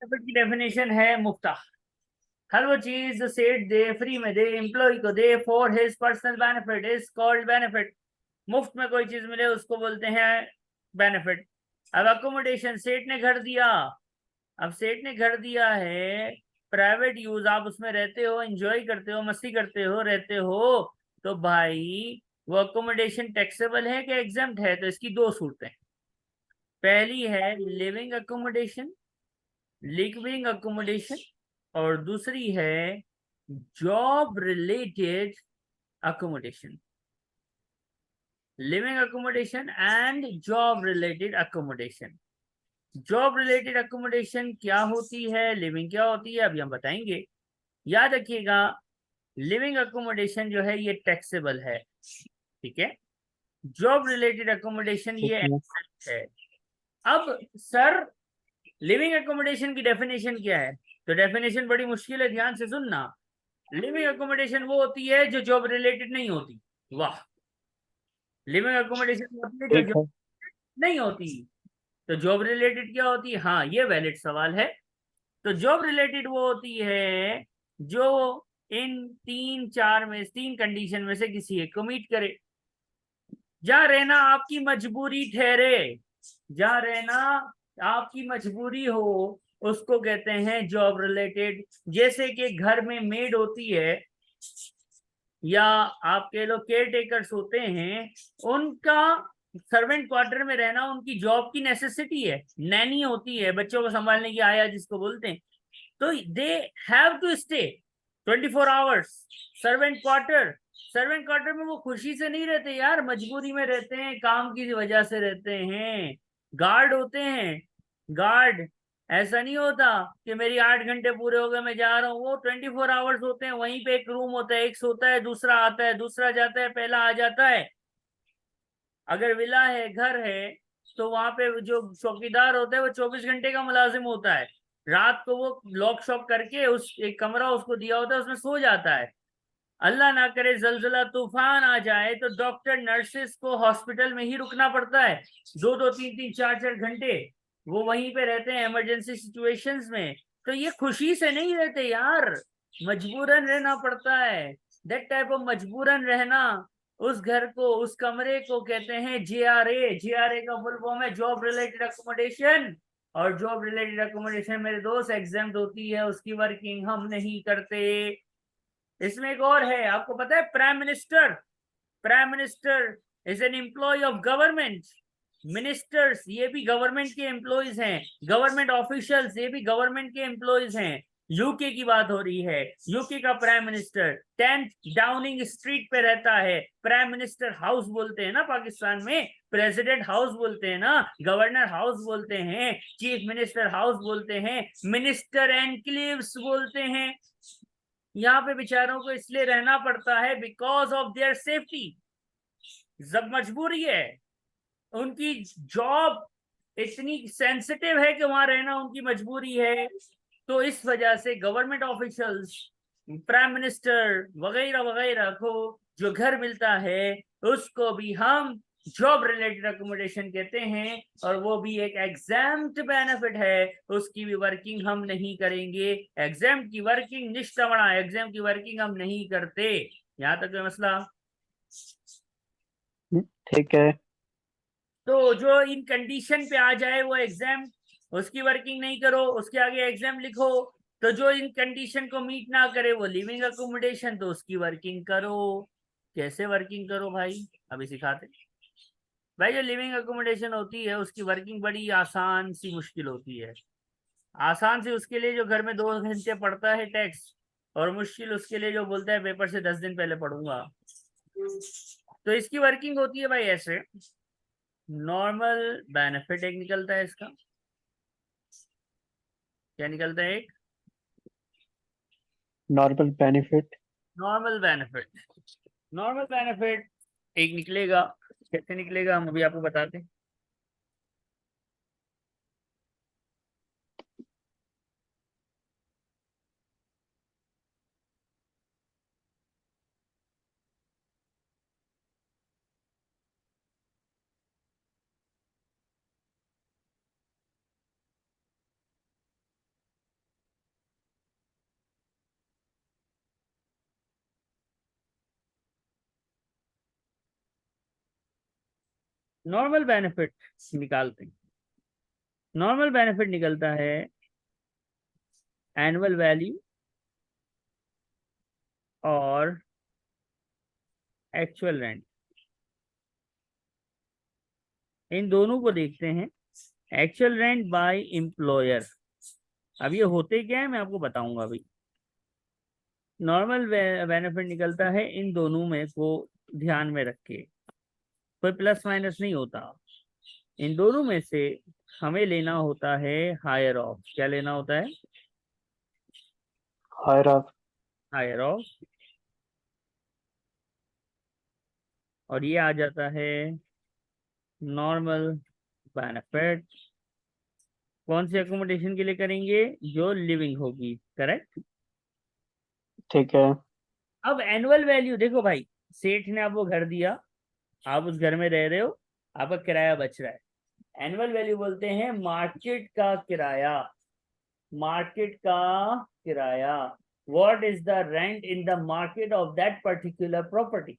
Benefit की definition है मुफ्ता, हर वो चीज सेठ दे, फ्री में दे, एम्प्लॉय को they for his personal benefit is called benefit. मुफ्त में कोई चीज मिले उसको बोलते हैं बेनिफिट। अब अकोमोडेशन, सेठ ने घर दिया, अब सेठ ने घर दिया है, प्राइवेट यूज, आप उसमें रहते हो, एंजॉय करते हो, मस्ती करते हो, रहते हो, तो भाई वो अकोमोडेशन टैक्सेबल है कि एग्जेम्प्ट है? तो इसकी दो सूरतें, पहली है लिविंग अकोमोडेशन, लिविंग अकोमोडेशन, और दूसरी है job related accommodation. Living accommodation and job related accommodation. Job related accommodation क्या होती है, लिविंग क्या होती है, अभी हम बताएंगे। याद रखिएगा, लिविंग अकोमोडेशन जो है ये टैक्सेबल है, ठीक है। जॉब रिलेटेड अकोमोडेशन ठीक ये है। exempt है। अब सर, लिविंग अकोमोडेशन की डेफिनेशन क्या है? तो डेफिनेशन बड़ी मुश्किल है, ध्यान से सुनना। लिविंग अकोमोडेशन वो होती है जो जॉब रिलेटेड नहीं होती। वाह, लिविंग अकोमोडेशन होती है जो ठीक जॉब है। नहीं होती। तो जॉब रिलेटेड क्या होती है? हाँ, ये वैलिड सवाल है। तो जॉब रिलेटेड वो होती है जो इन तीन चार में, तीन कंडीशन में से किसी एक को मीट करे। जहाँ रहना आपकी मजबूरी ठहरे, जहाँ रहना आपकी मजबूरी हो, उसको कहते हैं जॉब रिलेटेड। जैसे कि घर में मेड होती है, या आपके लोग केयर टेकर्स होते हैं, उनका सर्वेंट क्वार्टर में रहना उनकी जॉब की नेसेसिटी है। नैनी होती है, बच्चों को संभालने की आया जिसको बोलते हैं, तो they have to stay 24 hours servant quarter. Servant quarter में वो खुशी से नहीं रहते यार, मजबूरी में रहते हैं, काम की वजह से रहते हैं। गार्ड होते हैं, गार्ड, ऐसा नहीं होता कि मेरी 8 घंटे पूरे हो गए मैं जा रहा हूँ, वो 24 आवर्स होते हैं वहीं पे। एक रूम होता है, एक सोता है, दूसरा आता है, दूसरा जाता है, पहला आ जाता है। अगर विला है, घर है, तो वहां पे जो चौकीदार होता है वो 24 घंटे का मुलाजिम होता है। रात को वो लॉक शॉक करके उस एक कमरा उसको दिया होता है, उसमें सो जाता है। अल्लाह ना करे जलजला तूफान आ जाए तो डॉक्टर नर्सेस को हॉस्पिटल में ही रुकना पड़ता है, 2-2 3-3 4-4 घंटे वो वहीं पे रहते हैं इमरजेंसी सिचुएशंस में। तो ये खुशी से नहीं रहते यार, मजबूरन रहना पड़ता है। दैट टाइप ऑफ मजबूरन रहना, उस घर को, उस कमरे को कहते हैं जेआरए। जेआरए का फुल फॉर्म है जॉब रिलेटेड अकोमोडेशन। और जॉब रिलेटेड अकोमोडेशन मेरे दोस्त एग्जाम होती है, उसकी वर्किंग हम नहीं करते। इसमें एक और है, आपको पता है, prime minister. Prime minister is an employ of government. Ministers ये भी गवर्नमेंट के एम्प्लॉयज हैं, गवर्नमेंट ऑफिशियल्स ये भी गवर्नमेंट के एम्प्लॉयज हैं। यूके की बात हो रही है, यूके का प्राइम मिनिस्टर 10 डाउनिंग स्ट्रीट पे रहता है। प्राइम मिनिस्टर हाउस बोलते हैं ना पाकिस्तान में, प्रेसिडेंट हाउस बोलते हैं ना, गवर्नर हाउस बोलते हैं, चीफ मिनिस्टर हाउस बोलते हैं, मिनिस्टर एनक्लेव्स बोलते हैं। यहाँ पे बेचारों को इसलिए रहना पड़ता है बिकॉज ऑफ देयर सेफ्टी। जब मजबूरी है, उनकी जॉब इतनी सेंसिटिव है कि वहां रहना उनकी मजबूरी है, तो इस वजह से गवर्नमेंट ऑफिशियल्स, प्राइम मिनिस्टर वगैरह वगैरह को जो घर मिलता है उसको भी हम जॉब रिलेटेड अकोमोडेशन कहते हैं, और वो भी एक एग्जाम्प्ट बेनिफिट है, उसकी भी वर्किंग हम नहीं करेंगे। एग्जाम्प्ट की वर्किंग निष्ठा, एग्जाम की वर्किंग हम नहीं करते। यहाँ तक कोई मसला? ठीक है। तो जो इन कंडीशन पे आ जाए वो एग्जाम, उसकी वर्किंग नहीं करो, उसके आगे एग्जाम लिखो। तो जो इन कंडीशन को मीट ना करे वो लिविंग अकोमोडेशन, तो उसकी वर्किंग करो। कैसे वर्किंग करो भाई, अभी सिखाते। भाई जो लिविंग अकोमोडेशन होती है उसकी वर्किंग बड़ी आसान सी मुश्किल होती है। आसान सी उसके लिए जो घर में 2 घंटे पढ़ता है टेक्स्ट, और मुश्किल उसके लिए जो बोलता है पेपर से 10 दिन पहले पढ़ूंगा। तो इसकी वर्किंग होती है भाई ऐसे। नॉर्मल बेनिफिट एक निकलता है इसका, क्या निकलता है? एक normal benefit. Normal benefit, normal benefit एक निकलेगा। कैसे निकलेगा हम अभी आपको बताते हैं। नॉर्मल बेनिफिट निकालते हैं। नॉर्मल बेनिफिट निकलता है एनुअल वैल्यू और एक्चुअल रेंट, इन दोनों को देखते हैं। एक्चुअल रेंट बाय एम्प्लॉयर, अब ये होते क्या है मैं आपको बताऊंगा अभी। नॉर्मल बेनिफिट निकलता है इन दोनों में को ध्यान में रख के, कोई प्लस माइनस नहीं होता। इन दोनों में से हमें लेना होता है हायर ऑफ। क्या लेना होता है? Higher of. Higher of. और ये आ जाता है नॉर्मल बेनिफिट। कौन से अकोमोडेशन के लिए करेंगे? जो लिविंग होगी, करेक्ट। ठीक है। अब एनुअल वैल्यू देखो भाई, सेठ ने आपको घर दिया, आप उस घर में रह रहे हो, आपका किराया बच रहा है। एनुअल वैल्यू बोलते हैं मार्केट का किराया। मार्केट का किराया, what is the rent in the market of that particular property.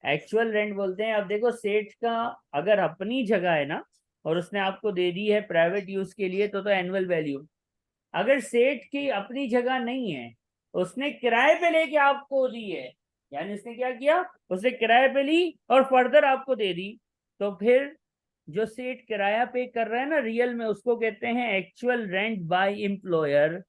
Actual rent बोलते हैं, अब देखो सेठ का अगर अपनी जगह है ना और उसने आपको दे दी है प्राइवेट यूज के लिए तो एनुअल वैल्यू। अगर सेठ की अपनी जगह नहीं है, उसने किराए पे लेके आपको दी है, यानी उसने क्या किया, उसने किराए पे ली और फर्दर आपको दे दी, तो फिर जो सेठ किराया पे कर रहा है ना रियल में, उसको कहते हैं एक्चुअल रेंट बाय एम्प्लॉयर।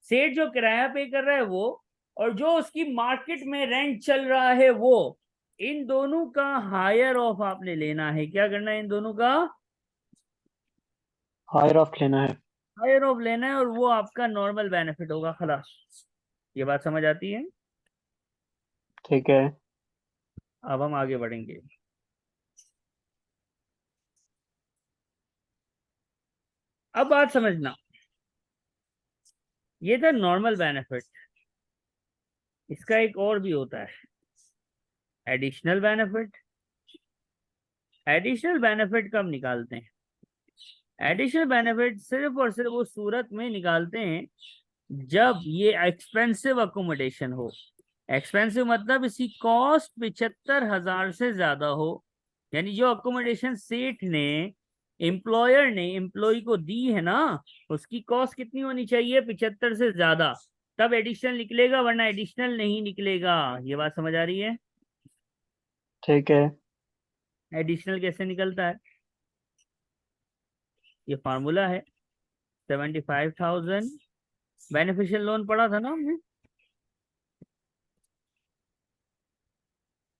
सेठ जो किराया पे कर रहा है वो, और जो उसकी मार्केट में रेंट चल रहा है वो, इन दोनों का हायर ऑफ आपने लेना है। क्या करना है? इन दोनों का हायर ऑफ लेना है। हायर ऑफ लेना है, और वो आपका नॉर्मल बेनिफिट होगा। खलास, ये बात समझ आती है? ठीक है। अब हम आगे बढ़ेंगे। अब बात समझना, ये था नॉर्मल बेनिफिट। इसका एक और भी होता है, एडिशनल बेनिफिट। एडिशनल बेनिफिट कब निकालते हैं? एडिशनल बेनिफिट सिर्फ और सिर्फ उस सूरत में निकालते हैं जब ये एक्सपेंसिव अकोमोडेशन हो। एक्सपेंसिव मतलब इसकी कॉस्ट 75,000 से ज्यादा हो। यानी जो अकोमोडेशन सेठ ने, एम्प्लॉयर ने एम्प्लॉय को दी है ना, उसकी कॉस्ट कितनी होनी चाहिए? 75 से ज्यादा, तब एडिशनल निकलेगा, वरना एडिशनल नहीं निकलेगा। ये बात समझ आ रही है? ठीक है। एडिशनल कैसे निकलता है? ये फार्मूला है 75,000। बेनिफिशियल लोन पढ़ा था ना हमने,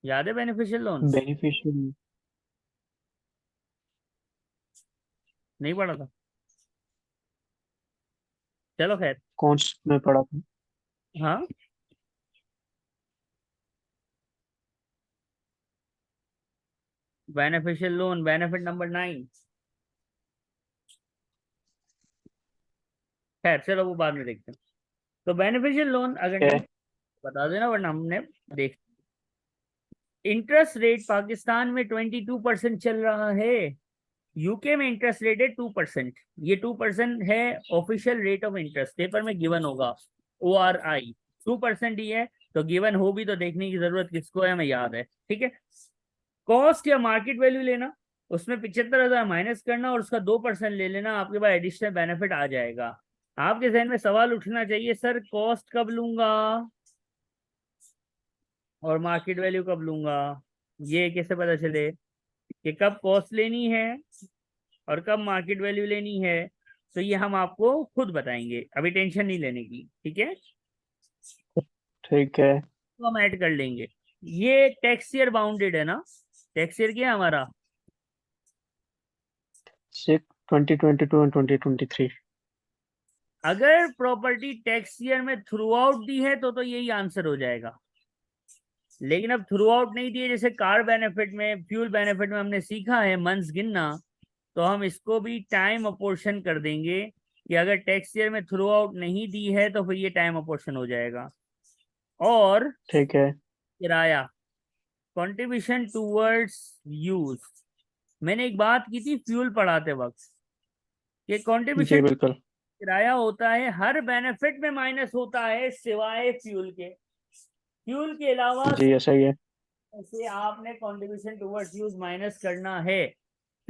याद है बेनिफिशियल लोन? बेनिफिशियल नहीं पढ़ा था? चलो खैर। कौन में पड़ा था? हाँ, बेनिफिशियल लोन, बेनिफिट नंबर 9। खैर चलो वो बाद में देखते हैं। तो बेनिफिशियल लोन अगर ठीक नहीं, है। बता देना वरना हमने देख। इंटरेस्ट रेट पाकिस्तान में 22% चल रहा है। यूके में इंटरेस्ट रेट है 2%। ये 2% है official rate of interest, paper में गिवन होगा। ORI 2% ही है, तो गिवन हो भी तो देखने की जरूरत किसको है, हमें याद है। ठीक है। कॉस्ट या मार्केट वैल्यू लेना, उसमें 75,000 माइनस करना और उसका 2% ले लेना, आपके पास एडिशनल बेनिफिट आ जाएगा। आपके जहन में सवाल उठना चाहिए, सर कॉस्ट कब लूंगा और मार्केट वैल्यू कब लूंगा? ये कैसे पता चले कि कब कॉस्ट लेनी है और कब मार्केट वैल्यू लेनी है? तो ये हम आपको खुद बताएंगे, अभी टेंशन नहीं लेने की, ठीक है। ठीक है। तो हम ऐड कर लेंगे। ये टैक्स ईयर बाउंडेड है ना? टैक्स ईयर क्या है हमारा? 2022 एंड 2023। अगर प्रॉपर्टी टैक्स ईयर में थ्रू आउट दी है तो यही आंसर हो जाएगा। लेकिन अब थ्रू आउट नहीं दिए, जैसे कार बेनिफिट में, फ्यूल बेनिफिट में हमने सीखा है मंथ्स गिनना, तो हम इसको भी टाइम अपोर्शन कर देंगे कि अगर टैक्स ईयर में थ्रू आउट नहीं दी है तो फिर ये टाइम अपोर्शन हो जाएगा। और ठीक है। किराया, कंट्रीब्यूशन टूवर्ड्स यूज। मैंने एक बात की थी फ्यूल पढ़ाते वक्त, कि कंट्रीब्यूशन जी बिल्कुल। किराया होता है हर बेनिफिट में माइनस होता है सिवाय फ्यूल के। फ्यूल के अलावा जी ऐसा ही है। ऐसे आपने कंट्रीब्यूशन टुवर्ड्स यूज माइनस करना है,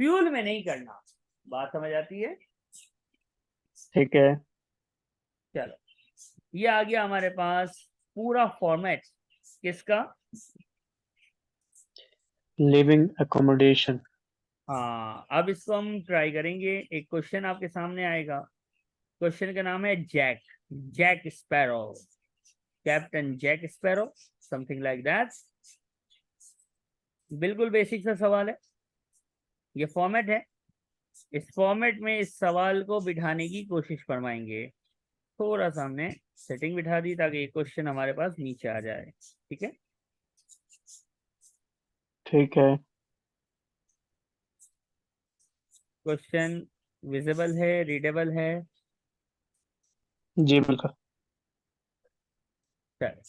फ्यूल में नहीं करना। बात समझ आती है? ठीक है। चलो, ये आ गया हमारे पास पूरा फॉर्मेट किसका। Living accommodation. हाँ, अब इसको हम ट्राई करेंगे। एक क्वेश्चन आपके सामने आएगा। क्वेश्चन का नाम है Jack, Jack Sparrow, captain Jack Sparrow, something like that. बिल्कुल बेसिक सा सवाल है। ये फॉर्मेट है, इस फॉर्मेट में इस सवाल को बिठाने की कोशिश फरमाएंगे। थोड़ा सा हमने सेटिंग बिठा दी ताकि ये क्वेश्चन हमारे पास नीचे आ जाए। ठीक है, ठीक है। क्वेश्चन विजिबल है, रीडेबल है? जी बिल्कुल। चलो,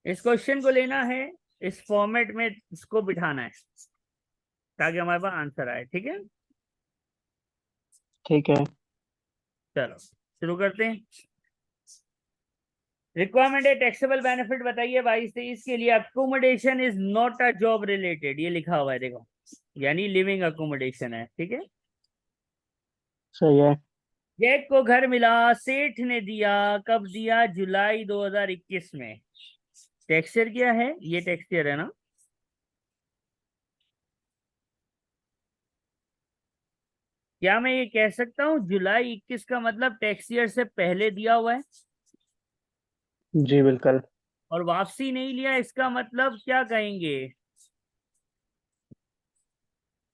इस क्वेश्चन को लेना है, इस फॉर्मेट में इसको बिठाना है ताकि हमारे पास आंसर आए। ठीक है, ठीक है। चलो शुरू करते हैं। रिक्वायरमेंट है टैक्सेबल बेनिफिट बताइए 22-23 के लिए। Accommodation is not a job related, ये लिखा हुआ है देखो, यानी लिविंग अकोमोडेशन है। ठीक है, सही है। जैक को घर मिला, सेठ ने दिया, कब दिया? जुलाई 2021 में। टेक्सचर क्या है? ये टेक्सचर है ना। क्या मैं ये कह सकता हूँ जुलाई 21 का मतलब टैक्स ईयर से पहले दिया हुआ है? जी बिल्कुल। और वापसी नहीं लिया, इसका मतलब क्या कहेंगे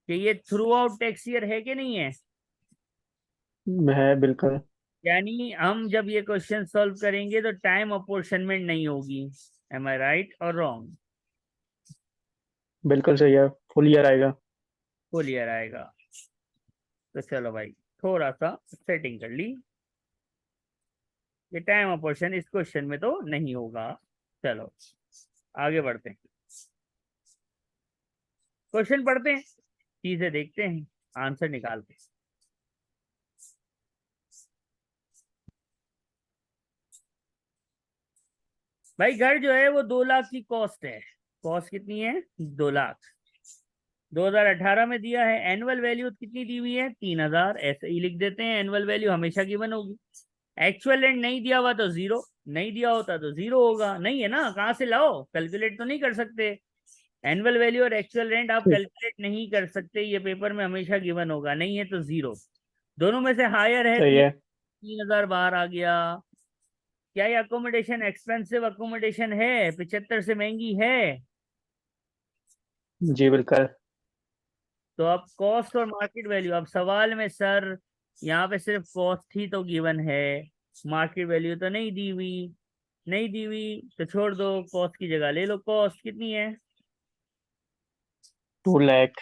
कि ये थ्रू आउट टैक्स ईयर है कि नहीं है? है बिल्कुल। यानी हम जब ये क्वेश्चन सॉल्व करेंगे तो टाइम अपोर्शनमेंट नहीं होगी। एम आई राइट और रॉन्ग? बिल्कुल सही है, फुल ईयर आएगा। फुल ईयर आएगा। तो चलो भाई, थोड़ा सा सेटिंग कर ली, ये टाइम अपोर्शन इस क्वेश्चन में तो नहीं होगा। चलो आगे बढ़ते हैं, क्वेश्चन पढ़ते हैं, चीजें देखते हैं, आंसर निकालते हैं। भाई घर जो है वो 2 लाख की कॉस्ट है। कॉस्ट कितनी है? 2 लाख। 2018 में दिया है। एनुअल वैल्यू कितनी दी हुई है? 3,000। ऐसे ही लिख देते हैं, एनुअल वैल्यू हमेशा गिवन होगी। एक्चुअल रेंट नहीं दिया हुआ तो जीरो, नहीं दिया होता तो जीरो होगा। नहीं है ना, कहाँ से लाओ, कैलकुलेट तो नहीं कर सकते। एनुअल वैल्यू और एक्चुअल रेंट आप ठीक। कैलकुलेट नहीं कर सकते, ये पेपर में हमेशा गिवन होगा। नहीं है तो जीरो। दोनों में से हायर है, सही तीन है। 3,000 बाहर आ गया। क्या ये अकोमोडेशन एक्सपेंसिव अकोमोडेशन है? 75 से महंगी है? जी बिल्कुल। तो अब कॉस्ट और मार्केट वैल्यू, अब सवाल में सर यहाँ पे सिर्फ कॉस्ट ही तो गिवन है, मार्केट वैल्यू तो नहीं दी हुई। नहीं दी हुई तो छोड़ दो, कॉस्ट की जगह ले लो। कॉस्ट कितनी है? 2 लाख।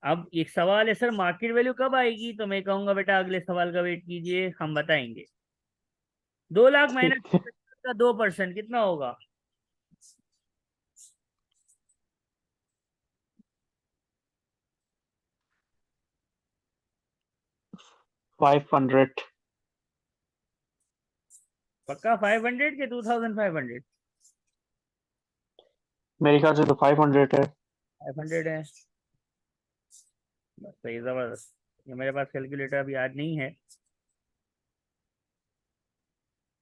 अब एक सवाल है सर मार्केट वैल्यू कब आएगी, तो मैं कहूंगा बेटा अगले सवाल का वेट कीजिए, हम बताएंगे। 2 लाख माइनस ठीक है। का 2% कितना होगा? 500। पक्का 500 के 2,500? मेरे ख्याल से तो 500 है। 500 है, बस सही, जबरदस्त। ये मेरे पास कैलकुलेटर अभी आज नहीं है।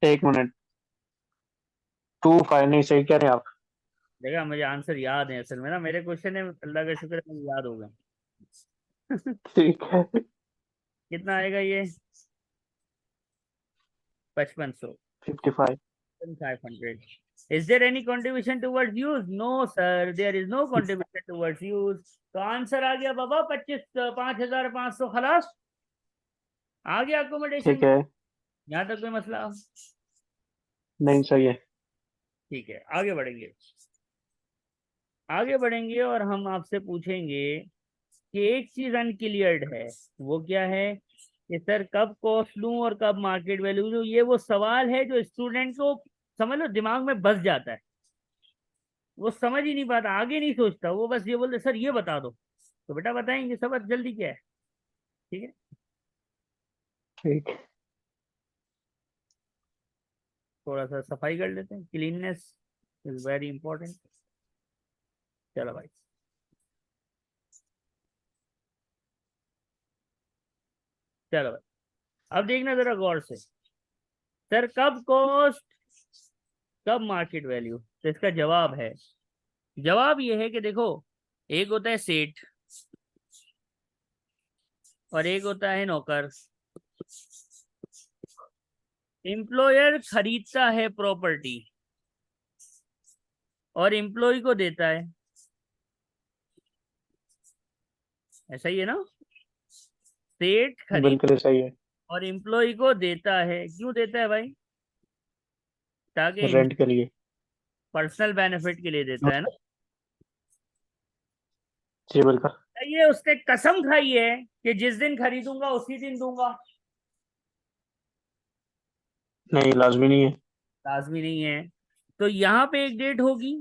1 मिनट। 2 5 नहीं, सही कह रहे हैं आप। देखा, मुझे आंसर याद है असल में ना, मेरे क्वेश्चन है, अल्लाह का शुक्र है मुझे याद हो गए। ठीक है। कितना आएगा ये? 5500। 55। 500। Is there any contribution towards use? No sir, there is no contribution towards use। तो आंसर आ गया बाबा 5,500 खलास। आ गया अकोमोडेशन ठीक में, है। यहाँ तक कोई मसला? नहीं, सही है। ठीक है, आगे बढ़ेंगे। आगे बढ़ेंगे और हम आपसे पूछेंगे कि एक चीज अनक्लियर्ड है। वो क्या है कि सर कब कॉस्ट लूं और कब मार्केट वैल्यू लूं? ये वो सवाल है जो स्टूडेंट को समझ लो दिमाग में बस जाता है, वो समझ ही नहीं पाता, आगे नहीं सोचता, वो बस ये बोलते सर ये बता दो। तो बेटा बताएंगे, सब जल्दी क्या है। ठीक है, ठीक है। थोड़ा सा सफाई कर लेते हैं, क्लीननेस। Is very important. चलो भाई, चलो भाई, अब देखना जरा गौर से। सर कब कॉस्ट, कब मार्केट वैल्यू? तो इसका जवाब है, जवाब ये है कि देखो, एक होता है सेठ और एक होता है नौकर। एम्प्लॉयर खरीदता है प्रॉपर्टी और एम्प्लॉय को देता है, ऐसा ही है ना? सेठ खरीद बिल्कुल सही है। और एम्प्लॉय को देता है, क्यों देता है भाई? ताकि रेंट के लिए। पर्सनल बेनिफिट के लिए देता है ना। जी बिल्कुल। ये उसने कसम खाई है कि जिस दिन खरीदूंगा उसी दिन दूंगा। नहीं, लाजमी नहीं है। लाजमी नहीं है। तो यहाँ पे एक डेट होगी,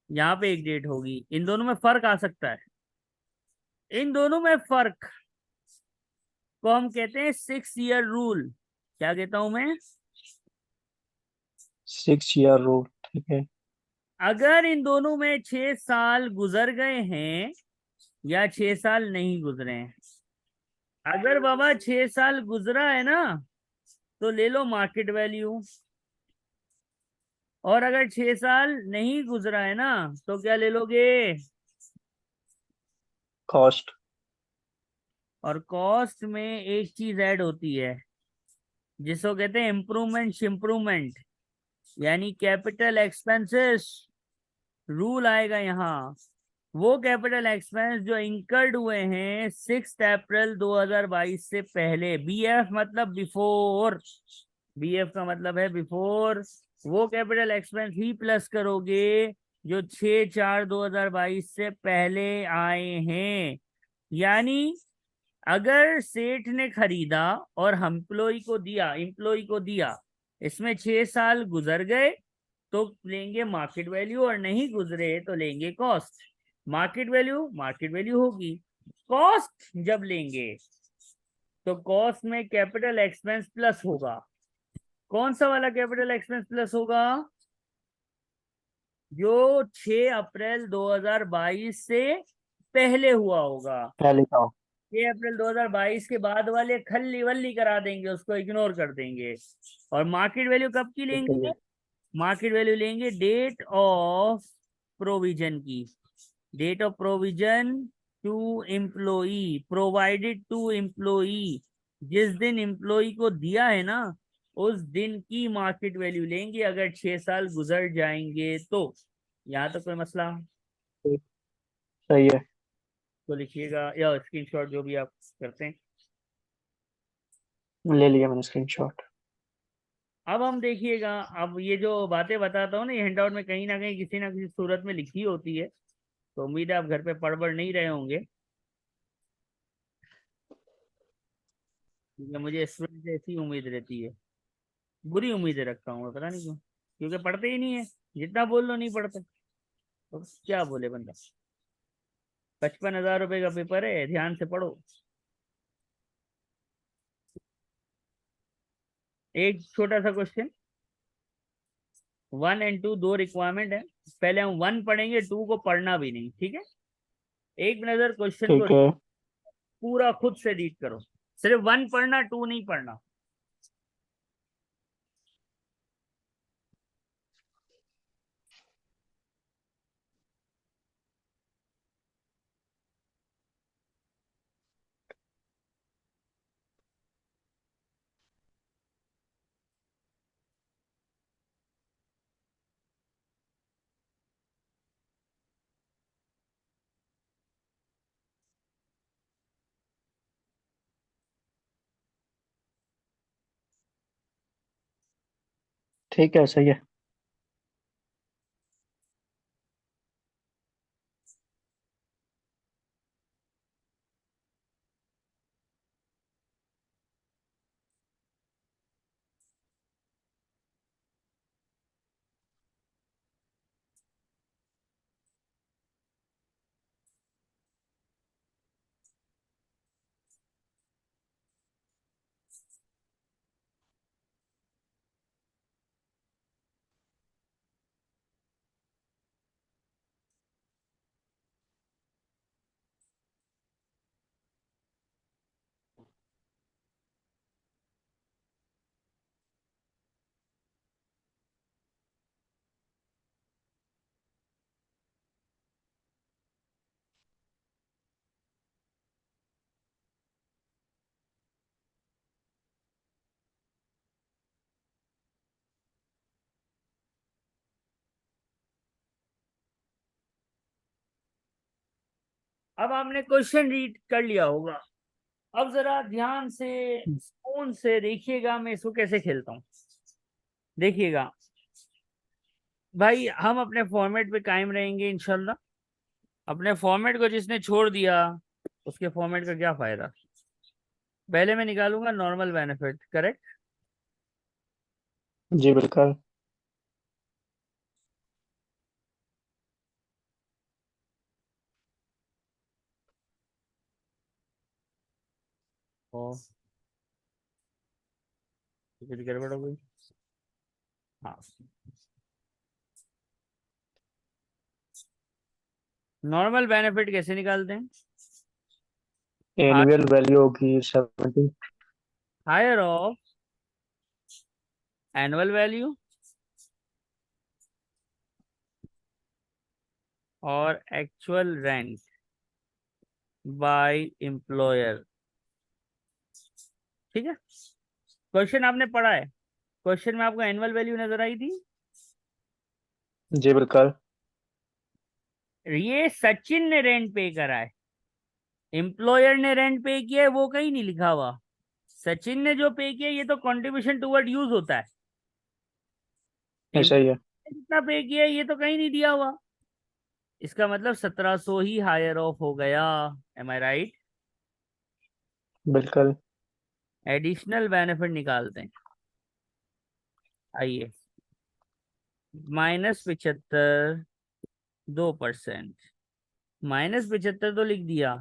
यहाँ पे एक डेट होगी, इन दोनों में फर्क आ सकता है। इन दोनों में फर्क को हम कहते हैं 6 ईयर रूल। क्या कहता हूं मैं? 6 ईयर रूल, ठीक है। अगर इन दोनों में 6 साल गुजर गए हैं या 6 साल नहीं गुजरे हैं, अगर बाबा 6 साल गुजरा है ना तो ले लो मार्केट वैल्यू, और अगर 6 साल नहीं गुजरा है ना तो क्या ले लोगे? कॉस्ट। और कॉस्ट में एक चीज ऐड होती है जिसको कहते हैं इम्प्रूवमेंट शिम्प्रूवमेंट, यानी कैपिटल एक्सपेंसेस रूल आएगा यहाँ। वो कैपिटल एक्सपेंस जो इंकर्ड हुए हैं 6 अप्रैल 2022 से पहले, बीएफ मतलब बिफोर, बीएफ का मतलब है बिफोर, वो कैपिटल एक्सपेंस ही प्लस करोगे जो 6/4/2022 से पहले आए हैं। यानी अगर सेठ ने खरीदा और एम्प्लॉय को दिया, एम्प्लॉय को दिया, इसमें 6 साल गुजर गए तो लेंगे मार्केट वैल्यू, और नहीं गुजरे तो लेंगे कॉस्ट। मार्केट वैल्यू होगी। कॉस्ट जब लेंगे तो कॉस्ट में कैपिटल एक्सपेंस प्लस होगा। कौन सा वाला कैपिटल एक्सपेंस प्लस होगा? जो 6 अप्रैल 2022 से पहले हुआ होगा। पहले का हो। 6 अप्रैल 2022 के बाद वाले खल्ली वल्ली करा देंगे, उसको इग्नोर कर देंगे। और मार्केट वैल्यू कब की ठीक है। लेंगे? मार्केट वैल्यू लेंगे डेट ऑफ प्रोविजन की। Date of provision to employee, provided to employee, जिस दिन एम्प्लॉई को दिया है ना उस दिन की मार्केट वैल्यू लेंगे, अगर 6 साल गुजर जाएंगे तो। यहाँ तो कोई मसला? ठीक, सही है। तो लिखिएगा या स्क्रीनशॉट जो भी आप करते हैं। ले लिया मैंने स्क्रीनशॉट। अब हम देखिएगा, अब ये जो बातें बताता हूँ ना, ये हैंडआउट में कहीं ना किसी सूरत में लिखी होती है, तो उम्मीद है आप घर पे पढ़ पढ़ नहीं रहे होंगे, क्योंकि मुझे स्टूडेंट से ऐसी उम्मीद रहती है। बुरी उम्मीदें रखता हूँ मैं, पता नहीं क्यों, क्योंकि पढ़ते ही नहीं है। जितना बोल लो नहीं पढ़ते, तो क्या बोले बंदा। 55,000 रुपये का पेपर है, ध्यान से पढ़ो। एक छोटा सा क्वेश्चन, 1 और 2 दो रिक्वायरमेंट है। पहले हम 1 पढ़ेंगे, 2 को पढ़ना भी नहीं, ठीक है? एक नजर क्वेश्चन को ठीक है। पूरा खुद से रीड करो, सिर्फ 1 पढ़ना, 2 नहीं पढ़ना। ठीक है, सही है। अब आपने क्वेश्चन रीड कर लिया होगा, अब जरा ध्यान से फोन से देखिएगा मैं इसको कैसे खेलता हूँ। देखिएगा भाई, हम अपने फॉर्मेट पे कायम रहेंगे इंशाल्लाह। अपने फॉर्मेट को जिसने छोड़ दिया उसके फॉर्मेट का क्या फायदा। पहले मैं निकालूंगा नॉर्मल बेनिफिट, करेक्ट। जी बिल्कुल। ओ, कुछ गड़बड़ हो गई। हाँ, नॉर्मल बेनिफिट कैसे निकालते हैं। एनुअल वैल्यू होगी 70। हायर ऑफ एनुअल वैल्यू और एक्चुअल रेंट बाय एम्प्लॉयर। ठीक है, क्वेश्चन आपने पढ़ा है, क्वेश्चन में आपको एनुअल वैल्यू नजर आई थी। जी बिल्कुल। ये सचिन ने रेंट पे करा है, एम्प्लॉयर ने रेंट पे किया है, वो कहीं नहीं लिखा हुआ। सचिन ने जो पे किया ये तो कंट्रीब्यूशन टुवर्ड यूज होता है। ऐसा ही एम्प्लॉयर है। ने कितना पे किया है ये तो कहीं नहीं दिया हुआ। इसका मतलब 1700 ही हायर ऑफ हो गया। एम आई राइट। बिल्कुल। एडिशनल बेनिफिट निकालते हैं, आइए। -75, 2%। -75 तो लिख दिया।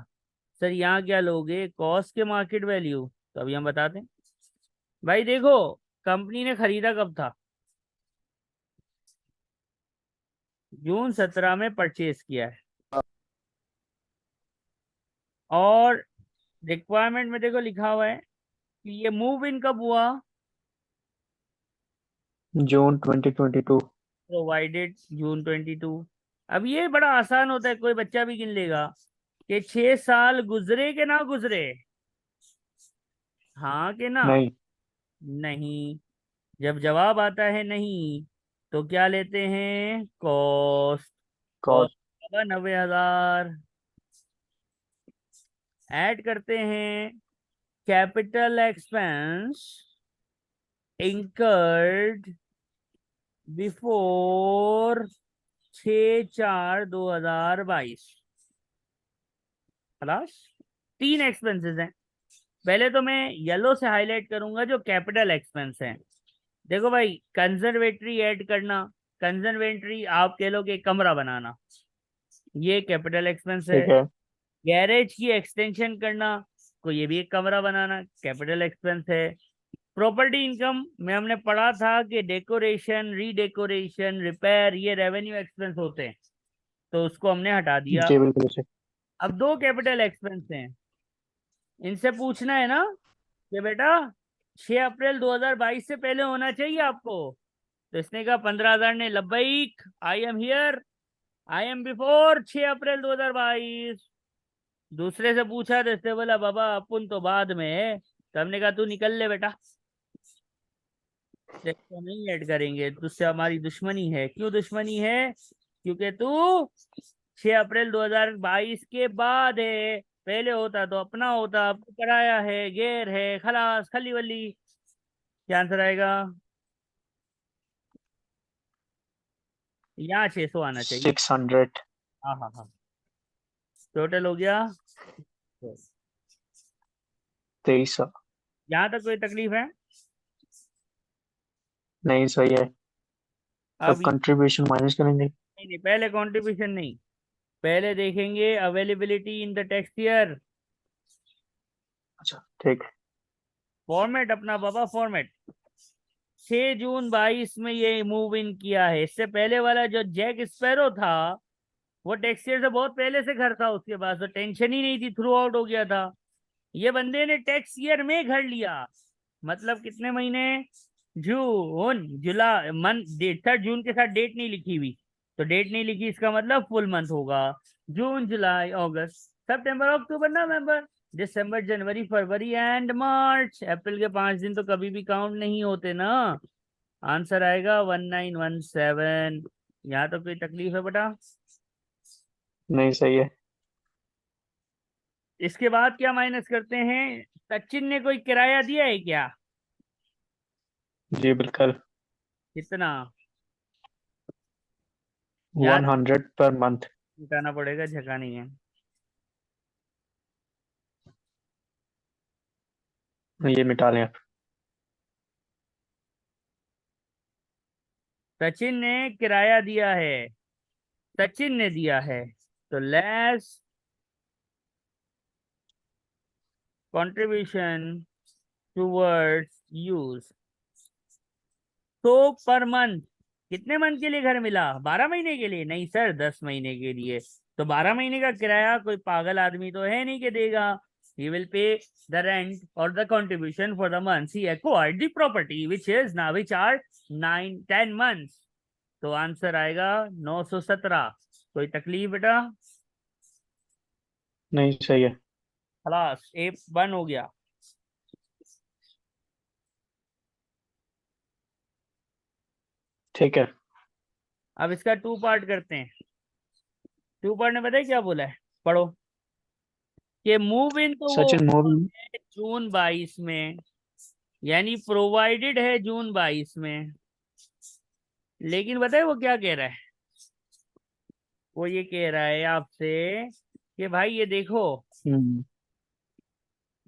सर यहाँ क्या लोगे, कॉस्ट के मार्केट वैल्यू, तो अभी हम बताते हैं। भाई देखो, कंपनी ने खरीदा कब था, जून 17 में परचेज किया है। और रिक्वायरमेंट में देखो लिखा हुआ है कि ये मूव इन कब हुआ, जून 2022। प्रोवाइडेड जून 22। अब ये बड़ा आसान होता है, कोई बच्चा भी गिन लेगा कि 6 साल गुजरे के ना गुजरे। हाँ कि ना। नहीं। नहीं। जब जवाब आता है नहीं तो क्या लेते हैं, कॉस्ट। कॉस्ट। कॉस्ट 90,000। ऐड करते हैं कैपिटल एक्सपेंस इंकर्ड बिफोर 6/4/2022। खलास, 3 एक्सपेंसेस हैं। पहले तो मैं येलो से हाईलाइट करूंगा जो कैपिटल एक्सपेंस हैं। देखो भाई, कंजर्वेटरी ऐड करना, कंजर्वेटरी आप कह लो कि कमरा बनाना, ये कैपिटल एक्सपेंस है। ठीक है। गैरेज की एक्सटेंशन करना, को ये भी एक कमरा बनाना कैपिटल एक्सपेंस है। प्रॉपर्टी इनकम में हमने पढ़ा था कि डेकोरेशन, रीडेकोरेशन, रिपेयर ये रेवेन्यू एक्सपेंस होते हैं, तो उसको हमने हटा दिया। जी बिल्कुल ऐसे। अब दो कैपिटल एक्सपेंस हैं, इनसे पूछना है ना कि बेटा 6 अप्रैल 2022 से पहले होना चाहिए आपको। तो इसने कहा 15,000 ने लब्बैक, I am here, I am before 6 April 2022। दूसरे से पूछा तो इसने बोला बाबा अपन तो बाद में है। तो हमने कहा तू निकल ले बेटा, देखो नहीं ऐड करेंगे, तुझसे हमारी दुश्मनी है। क्यों दुश्मनी है, क्योंकि तू 6 अप्रैल 2022 के बाद है, पहले होता तो अपना होता, अब तो पराया है, गैर है, खलास खली वली। क्या आंसर आएगा, यहाँ 600 आना चाहिए। 600। हाँ हाँ हाँ, टोटल हो गया। तो 2300। यहाँ तक कोई तकलीफ है। नहीं सही है। अब अब कंट्रीब्यूशन माइनस करेंगे। नहीं नहीं, पहले कंट्रीब्यूशन नहीं, पहले देखेंगे availability in the text year. अच्छा ठीक है। फॉर्मेट अपना बाबा, फॉर्मेट 6 जून 22 में ये मूव इन किया है। इससे पहले वाला जो जैक स्पैरो था वो टैक्स ईयर से बहुत पहले से घर था उसके पास, तो टेंशन ही नहीं थी, थ्रू आउट हो गया था। ये बंदे ने टैक्स ईयर में घर लिया, मतलब कितने महीने, जून जुलाई मंथ, डेट था, जून के साथ डेट नहीं लिखी हुई, तो डेट नहीं लिखी इसका मतलब फुल मंथ होगा। जून जुलाई अगस्त सितंबर अक्टूबर नवंबर दिसंबर जनवरी फरवरी एंड मार्च। अप्रैल के 5 दिन तो कभी भी काउंट नहीं होते ना। आंसर आएगा 1917। यहाँ तो कोई तकलीफ है बेटा। नहीं सही है। इसके बाद क्या माइनस करते हैं? सचिन ने कोई किराया दिया है क्या? जी बिल्कुल। कितना? याद 100 पर मंथ। बताना पड़ेगा, झका नहीं है। ये मिटा लें आप। सचिन ने किराया दिया है, सचिन ने दिया है, तो लेस कंट्रीब्यूशन टूवर्ड्स यूज। तो पर मंथ कितने मंथ के लिए घर मिला? 12 महीने के लिए? नहीं सर, 10 महीने के लिए। तो 12 महीने का किराया कोई पागल आदमी तो है नहीं कि देगा। He will pay the rent और the contribution for the months he acquired the property which are 9-10 months। तो आंसर आएगा 917। कोई तकलीफ बेटा? नहीं, सही है। खलास, ए वन हो गया। ठीक है। अब इसका टू पार्ट करते हैं। टू पार्ट में पता है क्या बोला है? पढ़ो। कि मूव इन तो वो सचिन हुआ मूवी। है जून 22 में, यानी प्रोवाइडेड है जून 22 में। लेकिन बताए वो क्या कह रहा है? वो ये कह रहा है आपसे कि भाई ये देखो हम्म।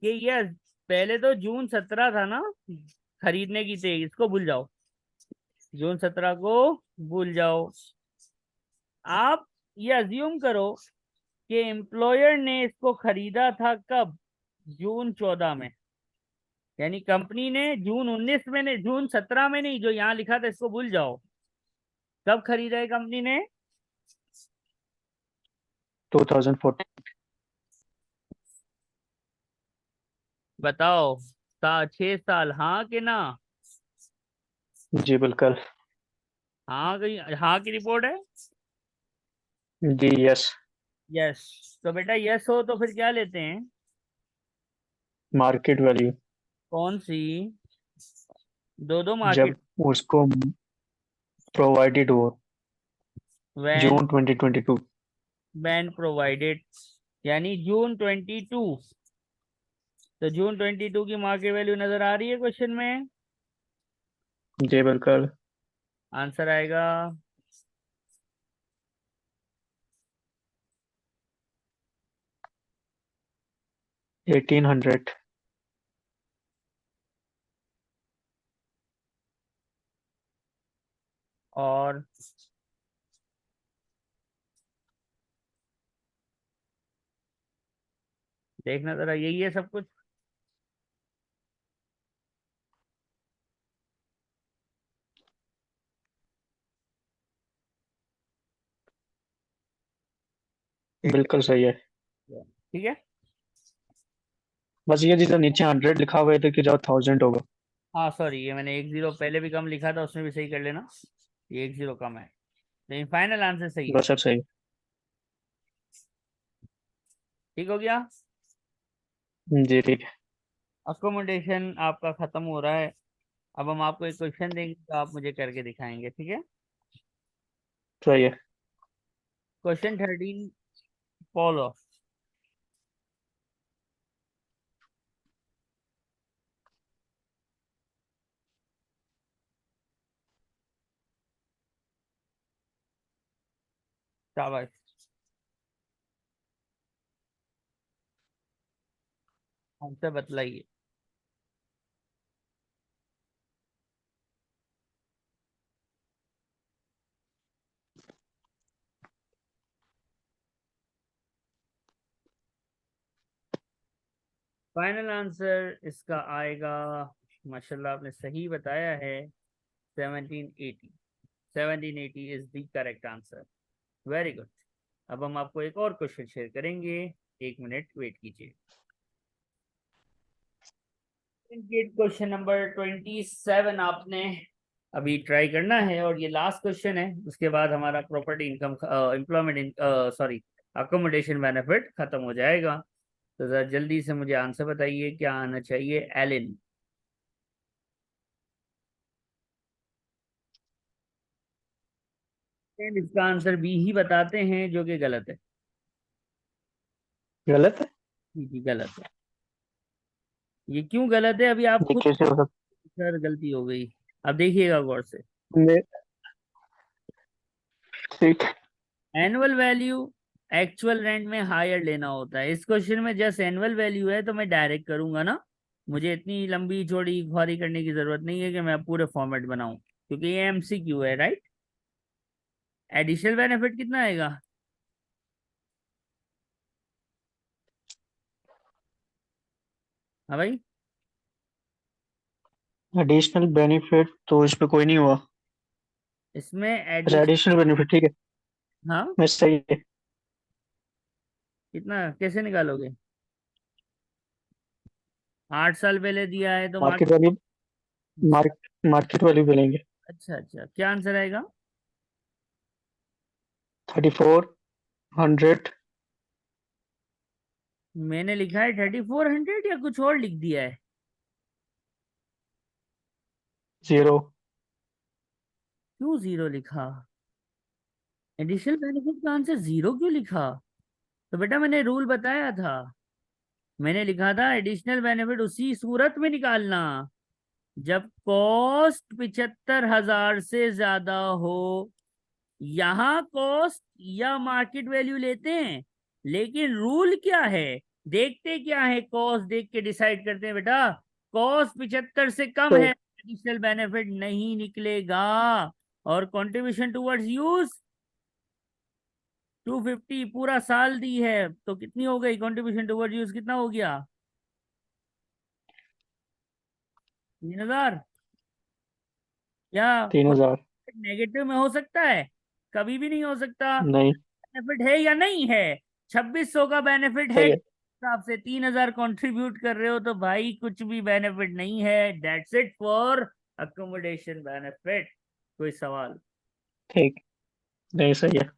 कि ये पहले तो जून 17 था ना खरीदने की थी, इसको भूल जाओ। जून 17 को भूल जाओ। आप ये अज्यूम करो कि एम्प्लॉयर ने इसको खरीदा था कब? जून 14 में। यानी कंपनी ने जून 19 में नहीं, जून 17 में नहीं, जो यहाँ लिखा था इसको भूल जाओ। कब खरीदा है कंपनी ने? 2014। बताओ। 6 साल, हाँ कि ना? जी बिल्कुल। हाँ की, हाँ की रिपोर्ट है। जी यस। यस। तो बेटा यस हो तो फिर क्या लेते हैं? Market value. कौन सी? दो दो मार्केट। जब उसको प्रोवाइडेड हो। वैन जून 2022। वैन प्रोवाइडेड, यानी जून 22। तो जून 22 की मार्केट वैल्यू नजर आ रही है क्वेश्चन में? जी बिल्कुल। आंसर आएगा 1800। और देखना जरा, यही है सब कुछ। ठीक बिल्कुल सही है। है, ठीक है। बस ये जितना नीचे 100 लिखा हुआ है तो कि जो 1000 होगा। हाँ सॉरी, ये मैंने एक जीरो पहले भी कम लिखा था, उसमें भी सही कर लेना। ये एक जीरो कम है, लेकिन फाइनल आंसर सही है। बस सब सही ठीक हो गया। है। जी ठीक है। अकोमोडेशन आपका खत्म हो रहा है। अब हम आपको एक क्वेश्चन देंगे तो आप मुझे करके दिखाएंगे, ठीक है? सही है। Question 13 follow. शाबाश। आंसर बतलाइए। फाइनल आंसर इसका आएगा, माशाल्लाह आपने सही बताया है, 1780। 1780 is the correct answer. Very good. अब हम आपको एक और क्वेश्चन शेयर करेंगे, 1 मिनट वेट कीजिए। क्वेश्चन नंबर 27 आपने अभी ट्राई करना है, और ये लास्ट क्वेश्चन है, उसके बाद हमारा property income employment sorry accommodation benefit खत्म हो जाएगा। तो जरा जल्दी से मुझे आंसर बताइए, क्या आना चाहिए? एलिन। इसका आंसर बी ही बताते हैं, जो कि गलत है। गलत है। जी गलत है। ये क्यों गलत है अभी आप ये खुद, कैसे हो सकता सर गलती हो गई। अब देखिएगा गौर से। है? ठीक। एनुअल वैल्यू एक्चुअल रेंट में हायर लेना होता है। इस क्वेश्चन में जस्ट एनुअल वैल्यू है तो मैं डायरेक्ट करूंगा ना, मुझे इतनी लंबी चौड़ी ख्वारी करने की जरूरत नहीं है कि मैं पूरे फॉर्मेट बनाऊं, क्योंकि ये एमसीक्यू है, राइट। एडिशनल बेनिफिट कितना आएगा? हाँ भाई। एडिशनल बेनिफिट तो इसमें कोई नहीं हुआ। इसमें अच्छा, एडिशन, एडिशनल बेनिफिट ठीक है। हाँ, मैं सही है। कितना कैसे निकालोगे? 8 साल पहले दिया है तो मार्केट वैल्यू। मार्केट वैल्यू भी लेंगे। अच्छा अच्छा, क्या आंसर आएगा? 3400। मैंने लिखा है 3400 या कुछ और लिख दिया है? जीरो। क्यों जीरो लिखा? एडिशनल बेनिफिट का आंसर जीरो क्यों लिखा? तो बेटा मैंने रूल बताया था, मैंने लिखा था एडिशनल बेनिफिट उसी सूरत में निकालना जब कॉस्ट 75,000 से ज्यादा हो। यहाँ कॉस्ट या मार्केट वैल्यू लेते हैं, लेकिन रूल क्या है, देखते क्या है, कॉस्ट देख के डिसाइड करते हैं बेटा। कॉस्ट 75 से कम है, ठीक। एडिशनल बेनिफिट नहीं निकलेगा। और कंट्रीब्यूशन टुवर्ड्स यूज 250 पूरा साल दी है, तो कितनी हो गई कंट्रीब्यूशन टुवर्ड्स यूज, कितना हो गया? 3,000। क्या 3000। नेगेटिव में हो सकता है? कभी भी नहीं हो सकता। नहीं। बेनिफिट है या नहीं है? 2600 का बेनिफिट है, सही है। हिसाब से 3,000 कंट्रीब्यूट कर रहे हो तो भाई कुछ भी बेनिफिट नहीं है। That's it for accommodation benefit. कोई सवाल? ठीक। नहीं, सही है।